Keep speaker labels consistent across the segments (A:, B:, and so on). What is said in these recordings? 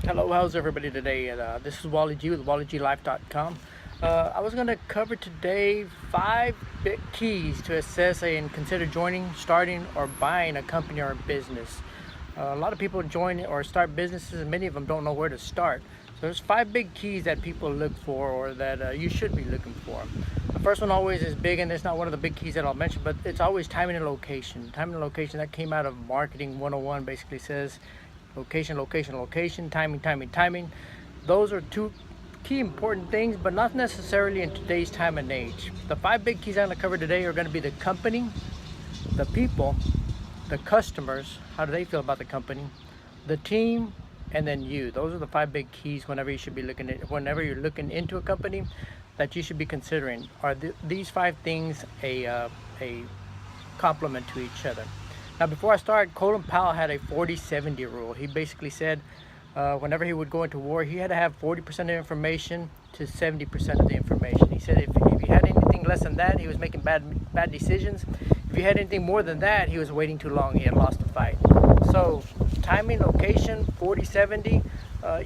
A: Hello, how's everybody today? This is Wally G with WallyGLife.com. I was going to cover today 5 big keys to assess and consider joining, starting, or buying a company or a business. A lot of people join or start businesses, and many of them don't know where to start. So there's 5 big keys that people look for, or that you should be looking for. The first one always is big, and it's not one of the big keys that I'll mention, but it's always timing and location. Timing and location, that came out of Marketing 101, basically says location, location, location, timing, timing, timing. Those are 2 key important things, but not necessarily in today's time and age. The 5 big keys I'm going to cover today are going to be the company, the people, the customers, how do they feel about the company, the team, and then you. Those are the 5 big keys whenever you should be looking at, whenever you're looking into a company, that you should be considering. Are these 5 things a complement to each other? Now, before I start, Colin Powell had a 40-70 rule. He basically said whenever he would go into war, he had to have 40% of the information to 70% of the information. He said if he had anything less than that, he was making bad decisions. If he had anything more than that, he was waiting too long. He had lost the fight. So timing, location, 40-70,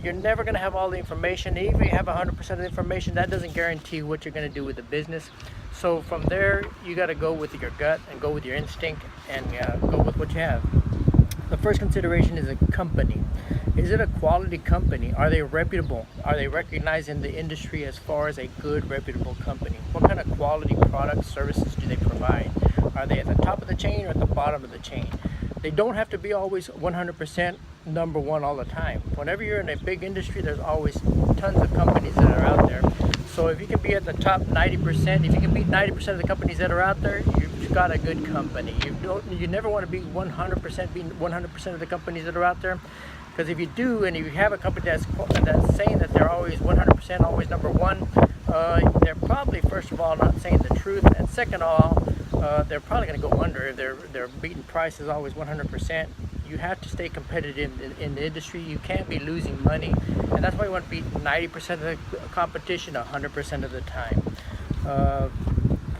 A: you're never going to have all the information. Even if you have 100% of the information, that doesn't guarantee what you're going to do with the business. So from there, you got to go with your gut and go with your instinct and go with what you have. The first consideration is a company. Is it a quality company? Are they reputable? Are they recognized in the industry as far as a good, reputable company? What kind of quality products, services do they provide? Are they at the top of the chain or at the bottom of the chain? They don't have to be always 100% number one all the time. Whenever you're in a big industry, there's always tons of companies that are out there. So if you can be at the top 90%, if you can beat 90% of the companies that are out there, you've got a good company. You never want to be 100% being 100% of the companies that are out there, because if you do, and if you have a company that's saying that they're always 100%, always number one, they're probably, first of all, not saying the truth, and second of all, they're probably going to go under if they're beating prices always 100%. You have to stay competitive in the industry. You can't be losing money, and that's why you want to beat 90% of the competition 100% of the time.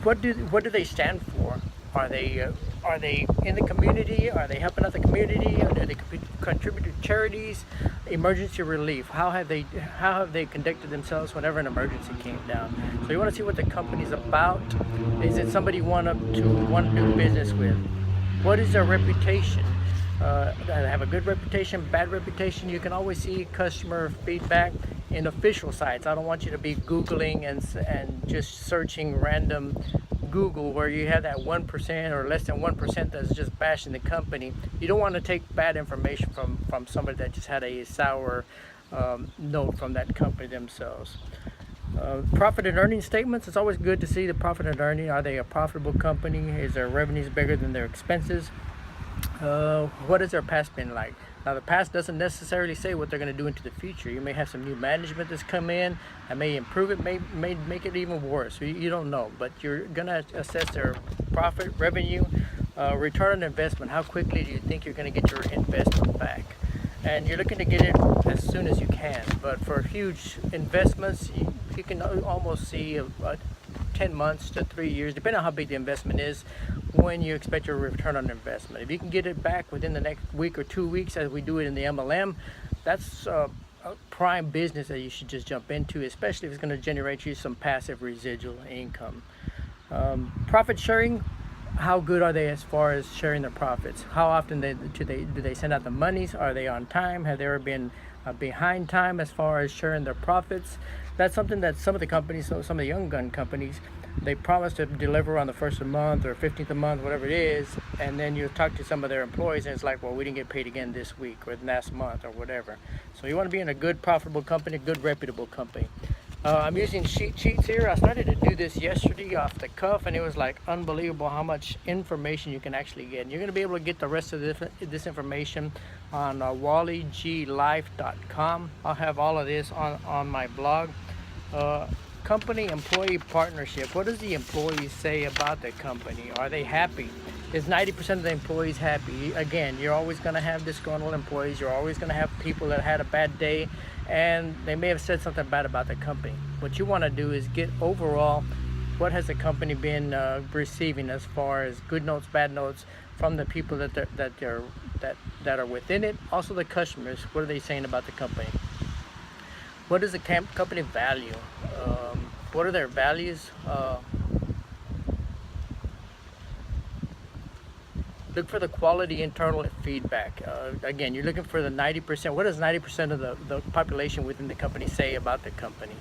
A: What do they stand for? Are they in the community? Are they helping out the community? Or do they contribute to charities? Emergency relief. How have they conducted themselves whenever an emergency came down? So you want to see what the company's about. Is it somebody you want to do business with? What is their reputation? Have a good reputation, bad reputation. You can always see customer feedback in official sites. I don't want you to be Googling and just searching random Google where you have that 1% or less than 1% that's just bashing the company. You don't want to take bad information from somebody that just had a sour note from that company themselves. Profit and earning statements. It's always good to see the profit and earning. Are they a profitable company? Is their revenues bigger than their expenses? What has their past been like? Now, the past doesn't necessarily say what they're going to do into the future. You may have some new management that's come in and may improve it, may make it even worse. You don't know, but you're going to assess their profit, revenue, return on investment. How quickly do you think you're going to get your investment back? And you're looking to get it as soon as you can. But for huge investments, you can almost see 10 months to 3 years, depending on how big the investment is, when you expect your return on investment. If you can get it back within the next week or 2 weeks, as we do it in the MLM, that's a prime business that you should just jump into, especially if it's going to generate you some passive residual income. Profit sharing. How good are they as far as sharing their profits? How often do they send out the monies? Are they on time? Have they ever been behind time as far as sharing their profits? That's something that some of the companies, some of the young gun companies, they promise to deliver on the 1st of the month or 15th of the month, whatever it is, and then you talk to some of their employees and it's like, well, we didn't get paid again this week or last month or whatever. So you want to be in a good, profitable company, a good, reputable company. I'm using sheet sheets here. I started to do this yesterday off the cuff, and it was like unbelievable how much information you can actually get. And you're going to be able to get the rest of this information on WallyGLife.com. I'll have all of this on my blog. Company-employee partnership. What does the employees say about the company? Are they happy? Is 90% of the employees happy? Again, you're always going to have disgruntled employees. You're always going to have people that had a bad day and they may have said something bad about the company. What you want to do is get overall, what has the company been receiving as far as good notes, bad notes from the people that are within it. Also the customers, what are they saying about the company? What is the company value? What are their values? Look for the quality internal feedback. Again, you're looking for the 90%. What does 90% of the population within the company say about the company?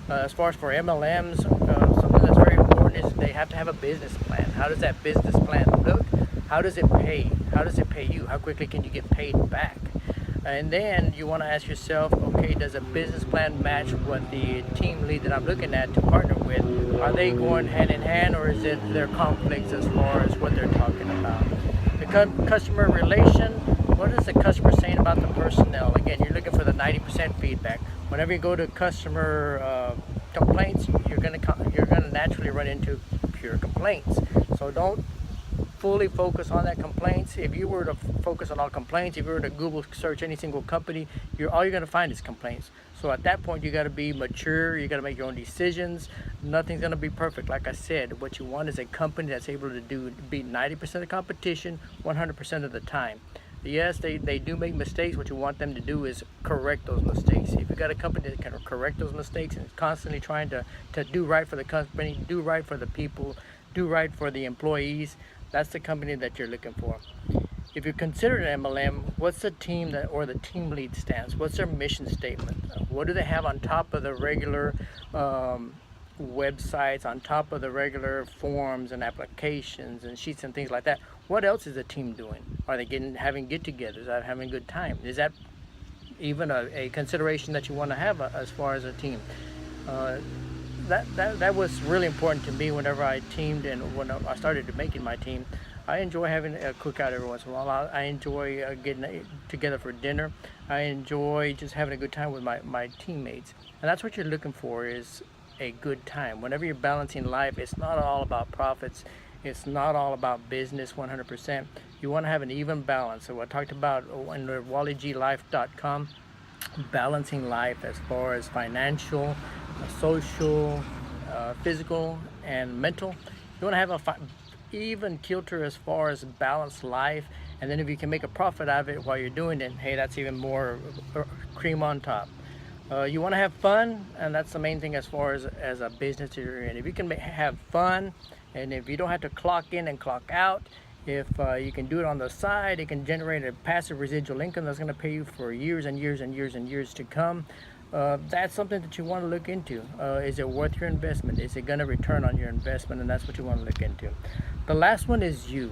A: As far as for MLMs, something that's very important is they have to have a business plan. How does that business plan look? How does it pay? How does it pay you? How quickly can you get paid back? And then you want to ask yourself, okay, does a business plan match what the team lead that I'm looking at to partner with? Are they going hand in hand, or is it their conflicts as far as what they're talking about? The customer relation, what is the customer saying about the personnel? Again, you're looking for the 90% feedback. Whenever you go to customer complaints, you're gonna naturally run into pure complaints. So don't fully focus on that complaints. If you were to focus on all complaints, if you were to Google search any single company, all you're gonna find is complaints. So at that point, you gotta be mature, you gotta make your own decisions. Nothing's gonna be perfect. Like I said, what you want is a company that's able to beat 90% of the competition 100% of the time. Yes, they do make mistakes. What you want them to do is correct those mistakes. If you've got a company that can correct those mistakes and is constantly trying to do right for the company, do right for the people, do right for the employees, that's the company that you're looking for. If you're considered an MLM, what's the team or the team lead stance? What's their mission statement? What do they have on top of the regular websites, on top of the regular forms and applications and sheets and things like that? What else is the team doing? Are they having get-togethers? Are they having a good time? Is that even a consideration that you want to have as far as a team? That was really important to me whenever I teamed, and when I started making my team. I enjoy having a cookout every once in a while. I enjoy getting together for dinner. I enjoy just having a good time with my teammates. And that's what you're looking for, is a good time. Whenever you're balancing life, it's not all about profits. It's not all about business 100%. You want to have an even balance. So I talked about in the WallyGLife.com, balancing life as far as financial, social, physical, and mental. You want to have a even kilter as far as balanced life, and then if you can make a profit out of it while you're doing it, hey, that's even more cream on top. You want to have fun, and that's the main thing as far as a business you're in. If you can have fun, and if you don't have to clock in and clock out, if you can do it on the side, it can generate a passive residual income that's going to pay you for years and years and years and years to come. That's something that you want to look into. Is it worth your investment? Is it going to return on your investment? And that's what you want to look into. The last one is you.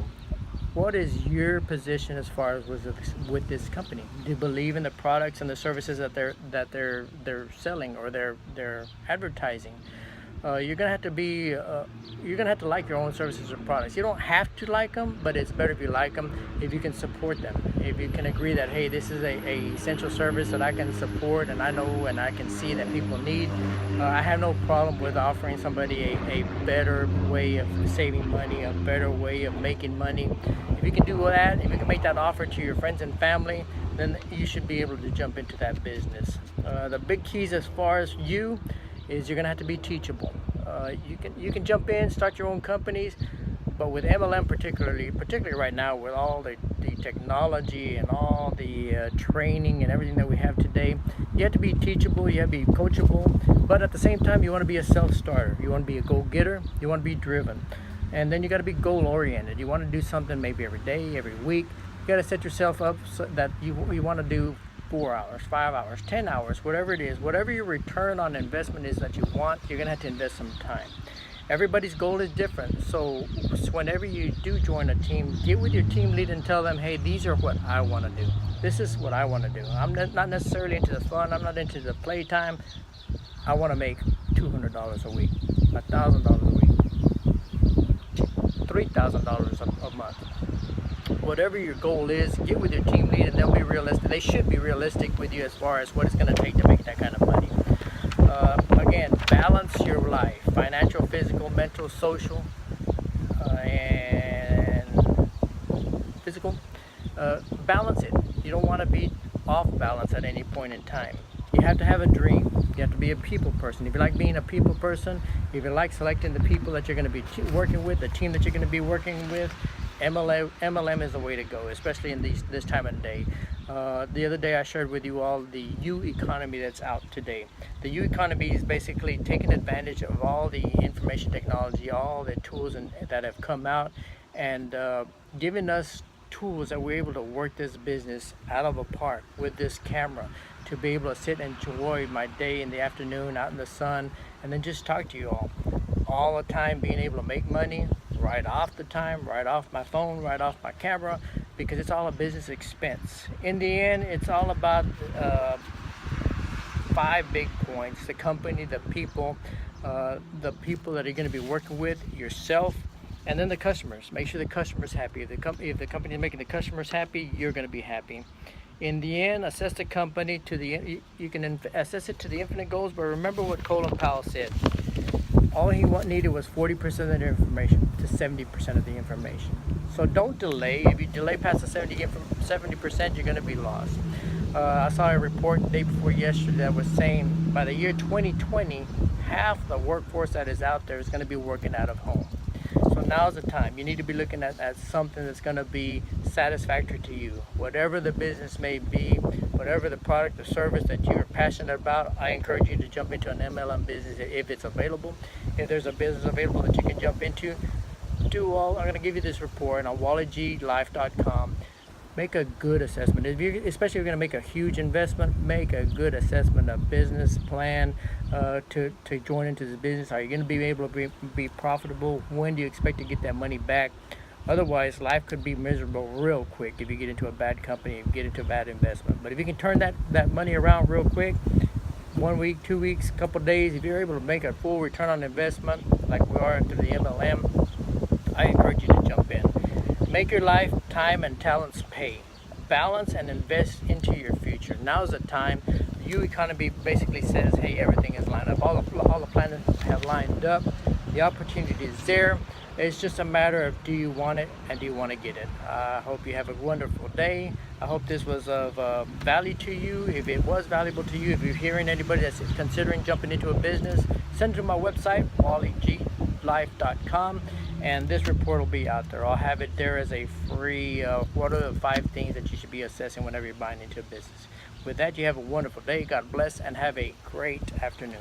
A: What is your position as far as with this company? Do you believe in the products and the services that they're selling or they're advertising? You're gonna have to like your own services or products. You don't have to like them, but it's better if you like them, if you can support them, if you can agree that, hey, this is a essential service that I can support, and I know and I can see that people need. I have no problem with offering somebody a better way of saving money, a better way of making money. If you can do that, if you can make that offer to your friends and family, then you should be able to jump into that business. The big keys as far as you is you're gonna have to be teachable. You can jump in, start your own companies, but with MLM particularly right now, with all the technology and all the training and everything that we have today, you have to be teachable, you have to be coachable, but at the same time, you want to be a self-starter. You want to be a go-getter, you want to be driven, and then you got to be goal-oriented. You want to do something maybe every day, every week. You got to set yourself up so that you want to do 4 hours, 5 hours, 10 hours, whatever it is, whatever your return on investment is that you want, you're gonna have to invest some time. Everybody's goal is different, so whenever you do join a team, get with your team lead and tell them, hey, these are what I want to do. This is what I want to do. I'm not necessarily into the fun, I'm not into the playtime. I want to make $200 a week, $1,000 a week, $3,000 a month. Whatever your goal is, get with your team lead and they'll be realistic. They should be realistic with you as far as what it's going to take to make that kind of money. Again, balance your life, financial, physical, mental, social, and physical. Balance it. You don't want to be off balance at any point in time. You have to have a dream. You have to be a people person. If you like being a people person, if you like selecting the people that you're going to be working with, the team that you're going to be working with, MLM is the way to go, especially in this time of the day. The other day I shared with you all the U economy that's out today. The U economy is basically taking advantage of all the information technology, all the tools that have come out, and giving us tools that we're able to work this business out of a park with this camera, to be able to sit and enjoy my day in the afternoon out in the sun, and then just talk to you all the time, being able to make money right off the time, right off my phone, right off my camera, because it's all a business expense. In the end, it's all about 5 big points: the company, the people that are going to be working with, yourself, and then the customers. Make sure the customer's happy. If the company is making the customers happy, you're going to be happy. In the end, assess the company to the, you can assess it to the infinite goals, but remember what Colin Powell said. All he needed was 40% of the information to 70% of the information. So don't delay. If you delay past the 70%, you're going to be lost. I saw a report the day before yesterday that was saying by the year 2020, half the workforce that is out there is going to be working out of home. So now's the time. You need to be looking at something that's going to be satisfactory to you. Whatever the business may be, whatever the product or service that you're passionate about, I encourage you to jump into an MLM business if it's available. If there's a business available that you can jump into, I'm going to give you this report on walletglife.com. Make a good assessment. Especially if you're going to make a huge investment, make a good assessment of business plan to join into this business. Are you going to be able to be profitable? When do you expect to get that money back? Otherwise, life could be miserable real quick if you get into a bad company and get into a bad investment. But if you can turn that money around real quick, 1 week, 2 weeks, couple days, if you're able to make a full return on investment like we are through the MLM, I encourage you to jump in. Make your life, time, and talents pay. Balance and invest into your future. Now's the time. The U economy basically says, hey, everything is lined up. All the planets have lined up. The opportunity is there. It's just a matter of, do you want it and do you want to get it? I hope you have a wonderful day. I hope this was of value to you. If it was valuable to you, if you're hearing anybody that's considering jumping into a business, send it to my website, walletglife.com, and this report will be out there. I'll have it there as a free, what are the 5 things that you should be assessing whenever you're buying into a business. With that, you have a wonderful day. God bless, and have a great afternoon.